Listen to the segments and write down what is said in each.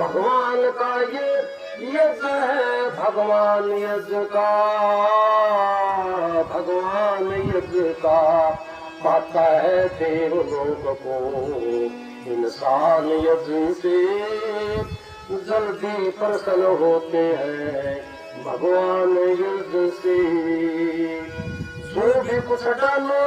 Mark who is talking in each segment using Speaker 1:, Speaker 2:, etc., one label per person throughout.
Speaker 1: भगवान का ये यज्ञ है, भगवान यज्ञ का, भगवान यज्ञ का पाता है देवलोक को। इंसान यज्ञ से जल्दी प्रसन्न होते हैं, भगवान यज्ञ से। जो भी कुछ डालो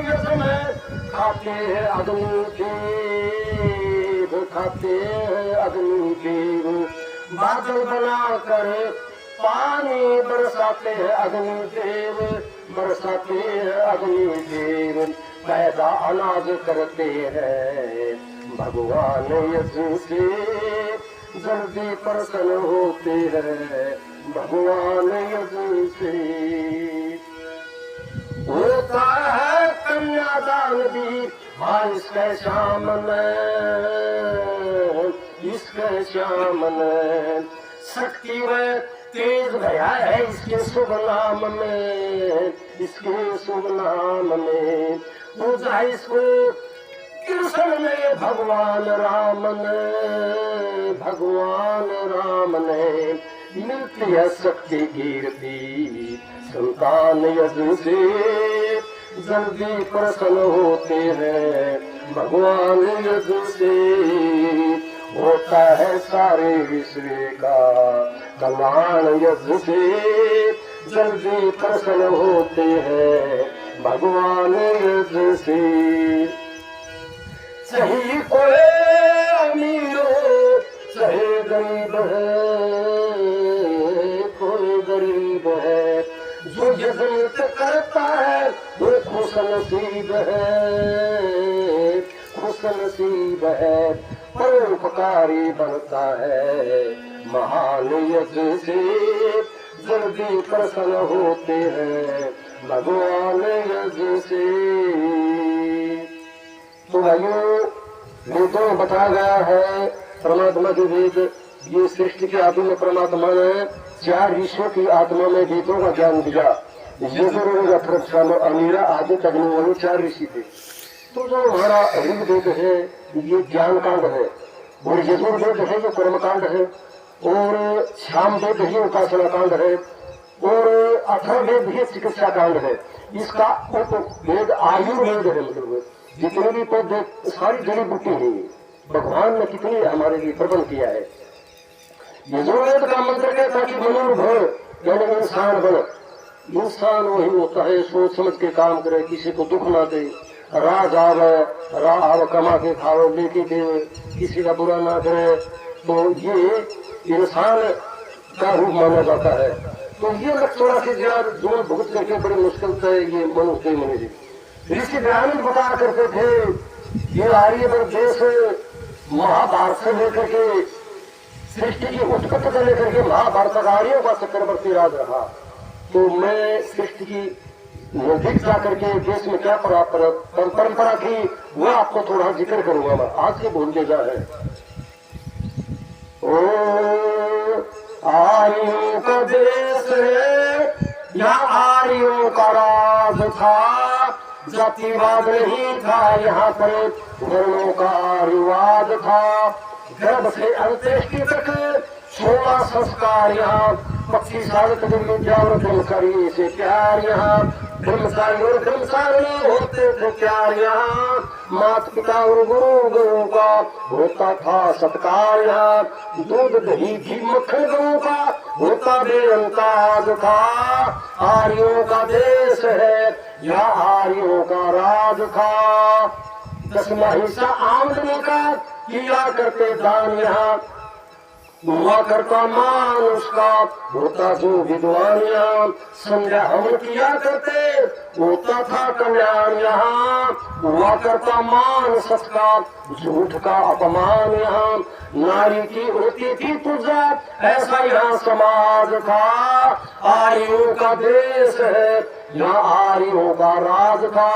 Speaker 1: यज्ञ में खाते हैं अग्नि देव, खाते हैं अग्नि देव। बादल बनाकर पानी बरसाते हैं अग्नि देव, बरसाते हैं अग्नि देव। पैदा अनाज करते हैं भगवान यज्ञ से, जल्दी प्रसन्न होते हैं भगवान यज्ञ से। होता है कन्यादान भी इसके श्याम में, इसके श्याम में शक्ति में तेज भया है इसके शुभ नाम में, इसके शुभ नाम में। पूजा इसको कृष्ण ने भगवान राम ने, भगवान राम ने। मिलती है शक्ति कीर्ति संतान यज्ञ से, जल्दी प्रसन्न होते हैं भगवान यज्ञ से। होता है सारे विश्व का कल्याण यज्ञ से, जल्दी प्रसन्न होते हैं भगवान यज्ञ से। सही कोई अमीर हो चाहे गरीब है, कोई गरीब है, जो यज्ञ करता है वो खुश नसीब है, खुश नसीब है। परोपकारी बनता है महान यज्ञ से, जल्दी प्रसन्न होते हैं भगवान यज्ञ से। तो भाइयों, वेदों में बताया गया है परमात्मा के वेद, ये सृष्टि के आदि में परमात्मा ने 4 ऋषियों की आत्मा में वेदों का ज्ञान दिया। यजुर्वेद, अमीरा आदि तग्नि वाले 4 ऋषि थे। तो जो हमारा ऋग्वेद है ये ज्ञान कांड है, और यजुर्वेद है जो कर्म कांड है, और सामवेद ही उपासना कांड है, और अथर्ववेद ही चिकित्सा कांड है। इसका उपवेद आयुर्वेद है। मतलब जितने भी पौधे सारी जड़ी बूटी है, भगवान ने कितनी हमारे लिए प्रबंध किया है। यजुर्वेद का मंत्र कहता है कि मनोभव यानी इंसान बन। इंसान वही होता है सोच समझ के काम करे, किसी को दुख ना दे, राज आव कमा के खाओ लेके दे, किसी का बुरा ना करे। तो ये इंसान का रूप माना जाता है। तो ये थोड़ा सी जीवन भुगत करके बड़ी मुश्किल से ये मनुष्य मनुष्य ऋषि दयानंद बताया करते थे। ये आर्यवर्त देश महाभारत से लेकर के सृष्टि की उत्पत्ति से लेकर के महाभारत तक आर्यों का चक्रवर्ती राज रहा। तो मैं सृष्टि की नजदीक जाकर के देश में क्या परंपरा थी वो आपको थोड़ा जिक्र करूंगा। मैं आज के भूल के जा है। ओ आर्यों का देश है, यहाँ आर्यों का राज था, जातिवाद नहीं था यहाँ पर, वर्णों का रिवाज था। गर्भ से अंत्येष्टि तक 16 संस्कार यहाँ, पक्षी साधक विद्या और ब्रह्मचारी से प्यार यहाँ, ब्रह्मचारी और ब्रह्मचारिणी होते थे प्यार यहाँ। माता पिता और गुरु गुरु का होता था सत्कार यहाँ, दूध दही घी मक्खन गऊ का होता बेअंताज था। आर्यों का देश है या आर्यों का राज था। 10वां हिस्सा आमदनी का किया करते दान यहाँ, हुआ करता मानुष का होता जो विद्वान यहाँ। संध्या हवन किया करते होता था कल्याण यहाँ, हुआ करता मान सत्कार झूठ का अपमान यहाँ। नारी की होती थी पूजा ऐसा यहाँ समाज था। आर्यों का देश है यहाँ आर्यों का राज था।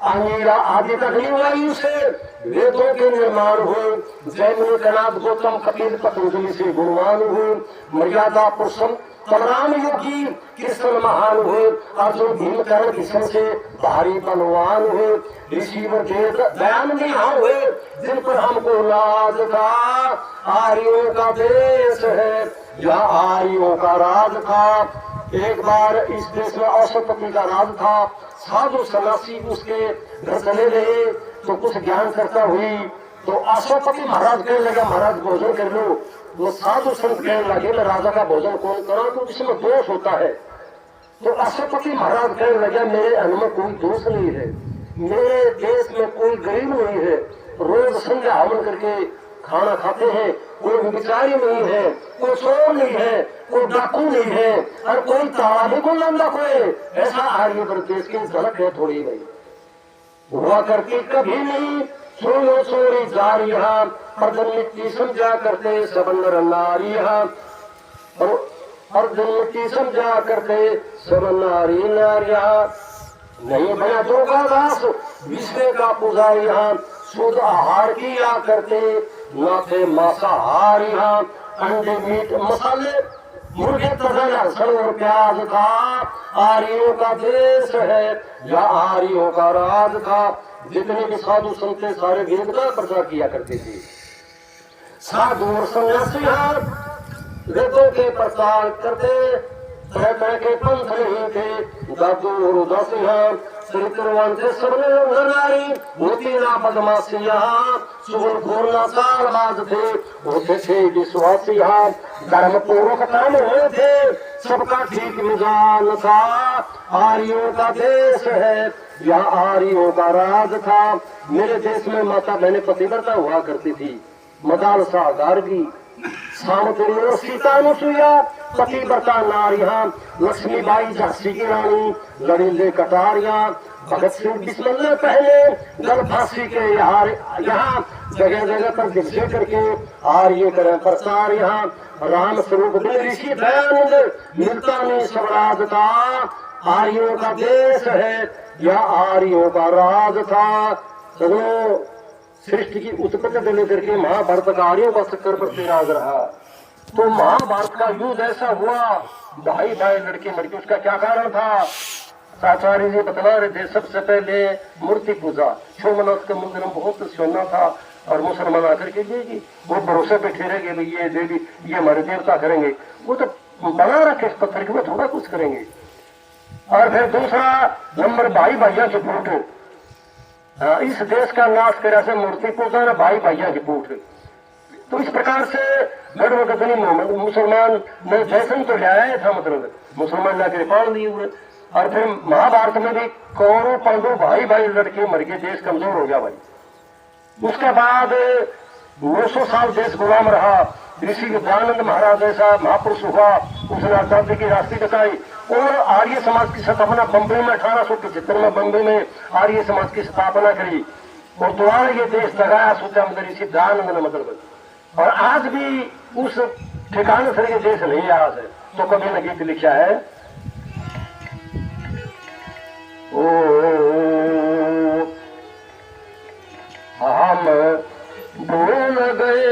Speaker 1: अंगिरा आदि तक वायु से वेदों के निर्माण हुए। जैमिनी कनाद गौतम कपिल पतंजलि से गुणवान हुए। मर्यादा पुरुषम बलराम योगी कृष्ण महान हुए। अर्जुन भीम कर्ण किशन से भारी बलवान हुए। ऋषि वेद दयानंद यहाँ हुए जिन पर हमको लाज था। आर्यों का देश है, यहाँ आर्यों का राज था। एक बार इस देश में अशोकपति का राज था। साधु सन्यासी उसके घर चले गए तो कुछ ज्ञान चर्चा हुई, तो अशोकपति महाराज कहने लगे महाराज भोजन कर लो। वो साधु संत कहने लगे मैं राजा का भोजन कौन करा, तो इसमें दोष होता है। तो अशोकपति महाराज कहने लगे मेरे अन्न में कोई दोष नहीं है, मेरे देश में कोई गरीब नहीं है, रोज संध्या हवन करके खाना खाते हैं, कोई विचारी नहीं है, कोई चोर नहीं है, कोई डाकू नहीं है, और कोई तालाबी को लंदा कोई ऐसा आर्य प्रदेश की झलक है थोड़ी भाई। हुआ करती कभी नहीं सोनो चोरी जारिया, अर्जन मिट्टी समझा करते सबंदर नारिया, अर्जन मिट्टी समझा करते सब नारी नारिया। नहीं बना दोगा दास विश्व का पुजारी, यहाँ शुद्ध आहार किया करते न थे मांसाहार, यहाँ अंडे मीट मसाले मुर्गे तथा लहसुन और प्याज था। आर्यों का देश है या आर्यों का राज था। जितने भी साधु संत सारे वेद का प्रचार किया करते थे। साधु और सन्यासी वेदों के प्रचार करते, तरह तरह के पंथ नहीं थे। दादू और उदासी चरित्रवान थे सबने नारी, मोती ना बदमाशिया सुगुन घोरना सालबाज थे। होते थे विश्वासी धर्म पूर्वक काम हुए थे, सबका ठीक मिजान था। आर्यों का देश है यहाँ आर्यों का राज था। मेरे देश में माता बहने पतिव्रता हुआ करती थी। मदाल साहगार की सामतरी और सीता अनुसुईया पतिव्रता नारियां, लक्ष्मीबाई झांसी की रानी, लड़ीले कटारिया, भगत सिंह बिस्मिल्लाह पहले गल फांसी के यहाँ जगह जगह पर दिग्जय करके आर्य करें प्रसार। यहाँ राम स्वरूप ऋषि दयानंद मिलता नहीं स्वराज था। आर्यों का देश है या आर्यों का राज था। सगों सृष्टि की उत्पत्ति से लेकर के महाभारत का आर्यों का चक्कर पर राज रहा। तो महाभारत का युद्ध ऐसा हुआ, भाई भाई लड़के मरके, उसका क्या कारण था? आचार्य जी बतला रहे थे सबसे पहले मूर्ति पूजा। सोमनाथ के मंदिर में बहुत सोना था और मुसलमान आकर के देगी, वो भरोसे पे ठहरे गए भाई ये देवी ये हमारे देवता करेंगे। वो तो बना रखे इस पत्थर के, वो थोड़ा कुछ करेंगे। और फिर दूसरा नंबर भाई भैया की फूट, इस देश का नाश करा से मूर्ति पूजा न भाई भैया की फूट। तो इस प्रकार से गढ़वगदनी मुसलमान ने जैसन तो लाया था, मतलब मुसलमान लाके पाल दिए हुए। और फिर महाभारत में भी कौरव पांडव भाई भाई लड़के मर के देश कमजोर हो गया भाई। उसके बाद 900 साल देश गुलाम रहा। ऋषि विद्यानंद महाराज ऐसा महापुरुष हुआ, उसने आजादी की रास्ते बताई और आर्य समाज की स्थापना बम्बई में 1875 में बम्बई में आर्य समाज की स्थापना करी और दोबारा ये देश लगाया सोचा मतलब ऋषि दयानंद ने मतलब। और आज भी उस ठिकाने से ये देश नहीं आज है। तो कभी न गीत लिखा है, ओ हम भूल गए,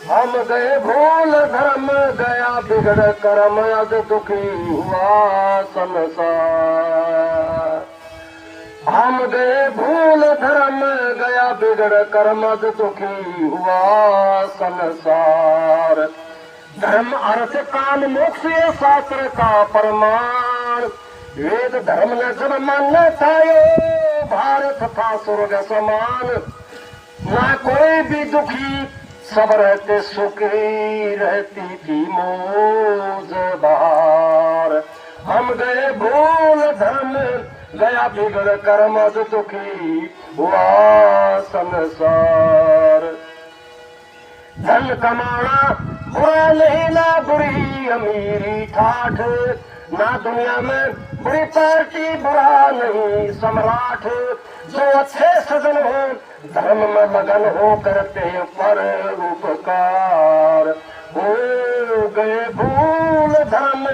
Speaker 1: हम गए भूल धर्म गया बिगड़ कर्म, अज दुखी हुआ संसार। हम गए भूल धर्म गया बिगड़ कर्म, अज दुखी हुआ संसार। धर्म अर्थ काल मोक्ष ये शास्त्र का प्रमाण, वेद धर्म ने जब मान्य था यो भारत था स्वर्ग समान। ना कोई भी दुखी सब रहते सुखी, रहती थी मौज बहार। हम गए भूल धर्म गया बिगड़ कर्म, अज दुखी हुआ संसार। धन कमाना बुरा नहीं ना बुरी अमीरी ठाठ, ना दुनिया में बुरी पार्टी बुरा नहीं सम्राट। जो अच्छे सजन हो धर्म में लगन हो करते पर उपकार। हो गए भूल धर्म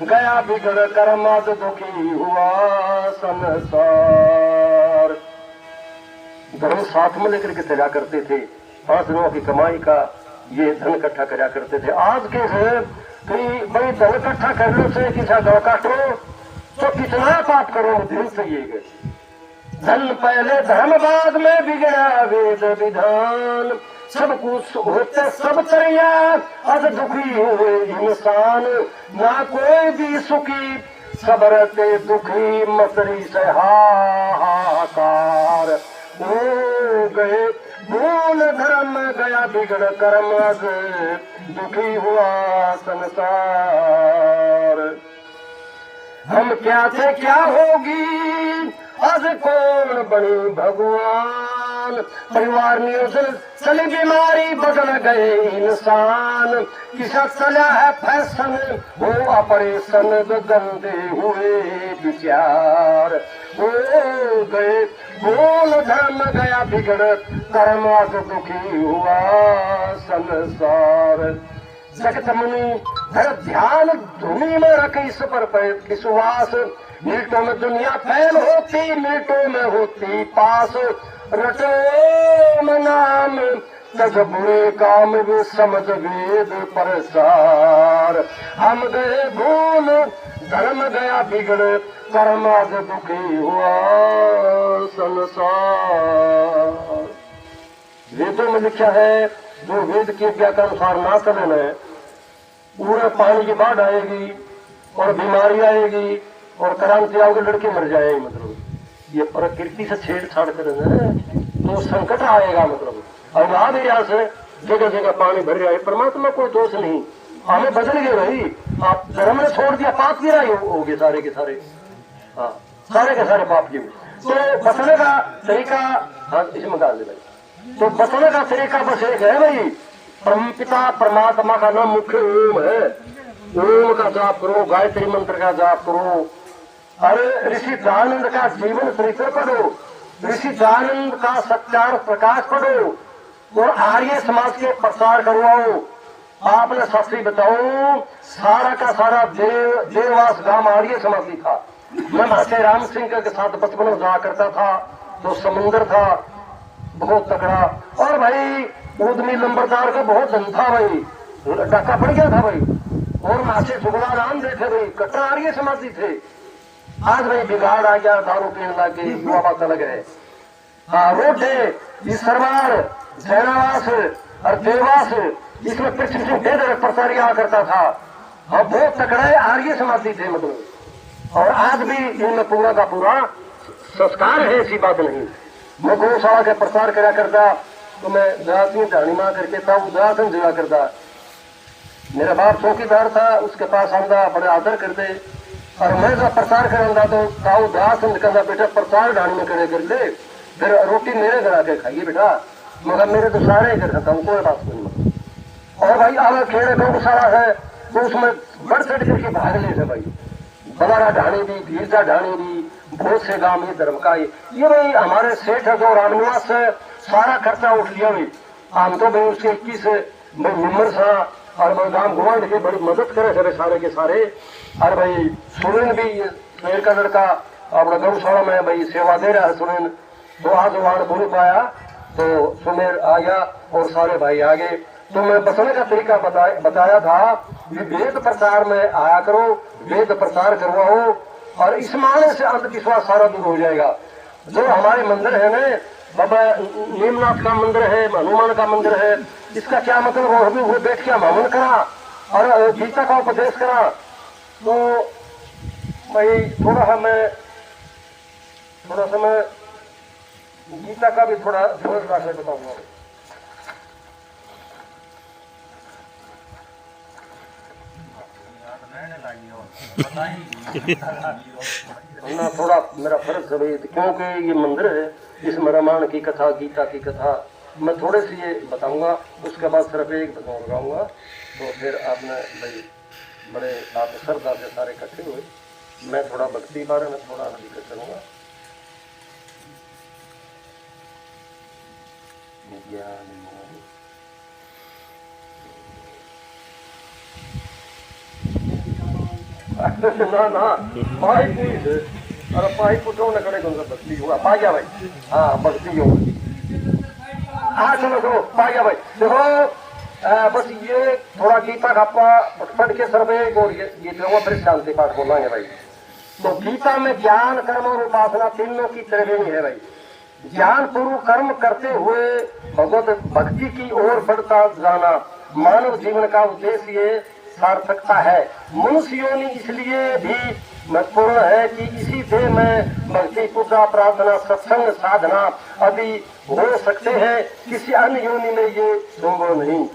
Speaker 1: गया बिगड़ कर्म, अज दुखी हुआ संसार। धर्म साथ में लेकर के चला करते थे, 5 दिनों की कमाई का ये धन इकट्ठा करा करते थे। आज के से भाई धन इकट्ठा करने से किसी गाँव काटो तो कितना पाप करो दिन से ये धन पहले धर्म बाद में बिगड़ा वेद विधान, सब कुछ होते सब चरिया अज दुखी हुए इंसान, ना कोई भी सुखी सब रहते दुखी, मतरी से हाहाकार हो गए, मूल धर्म गया बिगड़ कर्म, अज दुखी हुआ संसार। हम क्या थे क्या होगी आज कौन बनी भगवान, परिवार नियोजन चली बीमारी बदल गए इंसान, किसा चला है फैशन वो ऑपरेशन, गंदे हुए विचार हो गए, मूल धर्म गया बिगड़ कर्म, आज दुखी हुआ संसार। जगत मुनि धर ध्यान धुनी में रख इस पर विश्वास, मिनटों में दुनिया फैल होती मिनटों में होती पास, रटो में नाम तज बुरे काम भी समझ वेद प्रसार, हम गए भूल धर्म गया बिगड़ कर्म, आज दुखी हुआ संसार। वेदों में लिखा है जो वेद की आज्ञा के अनुसार ना चले न, पूरे पानी की बाढ़ आएगी और बीमारी आएगी और क्रांति आओगे, लड़के मर जाएंगे। मतलब ये प्रकृति से छेड़छाड़ करेंगे तो संकट आएगा। मतलब अब आ गया से जगह जगह पानी भर रहा है, परमात्मा कोई दोष नहीं, हमें बदल गए भाई, आप धर्म ने छोड़ दिया, पाप गिरा हो गए सारे के सारे, हाँ सारे के सारे पाप गिरे। तो बचने का तरीका, हाँ इसमें डाल दे भाई, तो बचने का तरीका बस एक है भाई, परम पिता परमात्मा का नाम मुख्य ओम है, ओम का जाप करो, गायत्री मंत्र का जाप करो, अरे ऋषि दयानंद का जीवन चरित्र पढ़ो, ऋषि दयानंद का सत्यार्थ प्रकाश पढ़ो और आर्य समाज के प्रसार करवाओ। आपने शास्त्री बताओ, सारा का सारा देववास गांव आर्य समाजी था। मैं महाशय राम सिंह के साथ बचपन में जाया करता था, तो समुन्द्र था बहुत तगड़ा, और भाई उदमी लंबरदार का बहुत धन था भाई, डाका पड़ गया था भाई, और महाशय सुगला राम देखे भाई, कट्टर आर्य समाजी थे। आज भाई बिगाड़ आ गया, दारू पीने लगे, बुआ बात अलग है। रोटे सरवार जैनावास और देवास, इसमें पृथ्वी सिंह बेदर प्रसारिया करता था, और बहुत तकड़े आर्य समाजी थे मतलब, और आज भी इनमें पूरा का पूरा संस्कार है, ऐसी बात नहीं। मैं गौशाला के प्रसार करा करता, तो मैं जाती ढाणी मां करके था, उदासन जगा करता, मेरा बाप चौकीदार था, उसके पास आंदा बड़े आदर करते, और मैं जब प्रसार करांगा तो ताऊ दासन कहता बेटा प्रसार ढाणी में करे करते, फिर रोटी मेरे घर आके खाइए बेटा, मगर मेरे तो सारे घर खाता हूँ, कोई बात नहीं। और भाई आगे खेड़े गौशाला है तो उसमें बढ़ चढ़ करके भाग ले थे भाई, बलारा ढाणी दी, भीरजा ढाणी दी, बहुत से गांव ये धर्म का ये भाई हमारे सेठ है जो रामनिवास है, सारा खर्चा उठ लिया भाई, हम तो भाई उसके 21 नंबर था, और मैं गांव घुमाने के बड़ी मदद करे थे सारे के सारे। और भाई सुरेन भी शेर का लड़का अपना गौशाला में भाई सेवा दे रहा है सुरेन, तो आज वहां बोल पाया तो सुमेर आ गया और सारे भाई आ गए। तो मैं बचने का तरीका बताया था कि वेद प्रचार में आया करो, वेद प्रचार करवाओ, और इस माने से अंधविश्वास सारा दूर हो जाएगा। जो हमारे मंदिर है ना, बाबा नीमनाथ का मंदिर है, हनुमान का मंदिर है, इसका क्या मतलब, वो अभी वो बैठ के हवन करा और गीता का उपदेश करा, तो भाई थोड़ा सा मैं गीता का भी थोड़ा समझदार से बताऊंगा। ना थोड़ा मेरा फर्ज है क्योंकि ये मंदिर है, इसमें रामायण की कथा, गीता की कथा मैं थोड़े से ये बताऊंगा, उसके बाद सिर्फ एक बताऊंगा। तो फिर आपने भाई बड़े आप श्रद्धा से सारे इकट्ठे हुए, मैं थोड़ा भक्ति बारे में थोड़ा हकीकत करूंगा। ना ना पाई पुलिस, अरे पाई पुटो न करे कौन सा भक्ति होगा, पा गया भाई, हाँ भक्ति होगा। हाँ चलो चलो पा गया भाई। देखो बस ये थोड़ा गीता का पढ़ के सर्वे और ये फिर शांति पाठ बोलेंगे भाई। तो गीता में ज्ञान कर्म और उपासना तीनों की त्रिवेणी है भाई। ज्ञान पूर्व कर्म करते हुए भगवत भक्ति की ओर बढ़ता जाना मानव जीवन का उद्देश्य ये सार्थकता है। मनुष्य योनि इसलिए भी महत्वपूर्ण है कि इसी देह में भक्ति पूजा प्रार्थना सत्संग साधना आदि हो सकते हैं, किसी अन्य योनि में ये संभव नहीं।